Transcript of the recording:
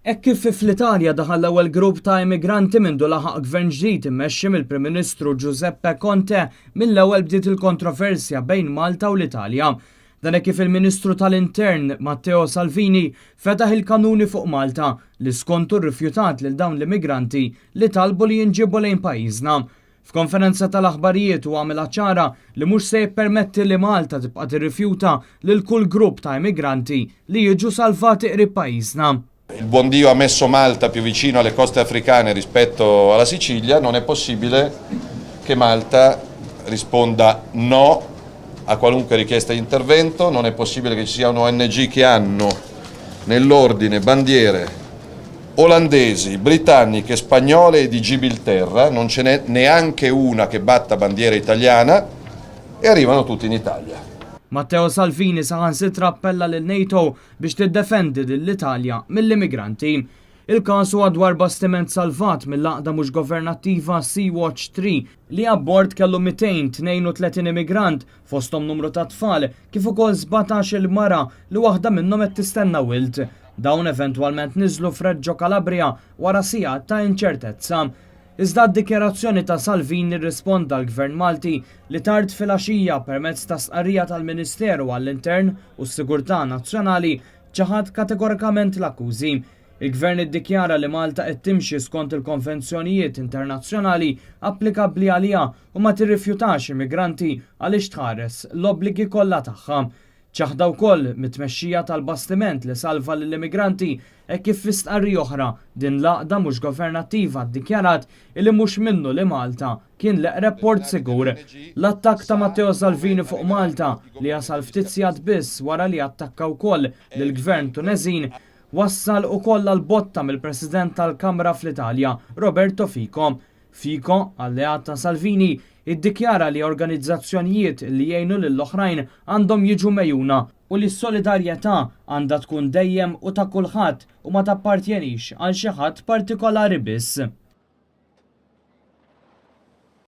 Hekk kif fl-Italja daħal l-ewwel grupp ta' immigranti mindu laħaq gvern ġdid immexxi mill-Prim Ministru Giuseppe Conte mill-ewwel bdiet il-kontroversja bejn Malta u l-Italja. Dan hekk kif il-Ministru tal-Intern Matteo Salvini fetaħ il-kanuni fuq Malta li skontu rrifjutat lil dawn l-immigranti li talbu li jinġibu lejn pajjiżna. F'konferenza tal-aħbarijiet u għamilha ċara li mhux se jippermetti li Malta tibqa' tirrifjuta lil kull grupp ta' immigranti li jiġu salvati qrib pajjiżna. Il buon Dio ha messo Malta più vicino alle coste africane rispetto alla Sicilia, non è possibile che Malta risponda no a qualunque richiesta di intervento, non è possibile che ci siano ONG che hanno nell'ordine bandiere olandesi, britanniche, spagnole e di Gibilterra, non ce n'è neanche una che batta bandiera italiana e arrivano tutti in Italia. Matteo Salvini saħansitra appella lil NATO biex tiddefendi l-Italja mill-immigranti. Il-każ huwa dwar bastiment salvat mill-laqda mhux governattiva Sea-Watch 3 li abbord kellu 232 immigrant fosthom numru ta' tfal kif ukoll 17 il-mara li waħda minnhom qed tistenna wild. Dawn eventwalment niżlu f'Reġġo Kalabria wara sigħat ta' inċertezza. Iżda d-dikjerazzjoni ta' Salvini rrisponda l-Gvern Malti li tard filgħaxija permezz ta' stqarrija tal-Ministeru għall-Intern u s-Sigurtà Nazzjonali ċaħad kategorikament l-akkużi. Il-Gvern iddikjara li Malta qed timxi skont il-konvenzjonijiet internazzjonali applikabbli għaliha u ma tirrifjutax immigranti għaliex tħares l-obbligi kollha tagħha. ċaħda wkoll mit-tmexxija tal-bastiment li salva lill-immigranti hekk kif fi stqarrija oħra din laqda mhux governattiva ddikjarat li mhux minnu li Malta kien l-eqreb port sigur. L-attakk ta' Matteo Salvini fuq Malta li jasal ftit sigħat biss wara li attakka wkoll lill-Gvern Tuneżin wassal ukoll għal botta mill-President tal-Kamra fl-Italja, Roberto Fico. Fico, alleat ta' Salvini, iddikjara li organizzazzjonijiet li jgħinu lill-oħrajn għandhom jiġu mejjuna u li s-solidarjetà għandha tkun dejjem u ta' kulħadd u ma tappartjenix għal xi ħadd partikolari biss.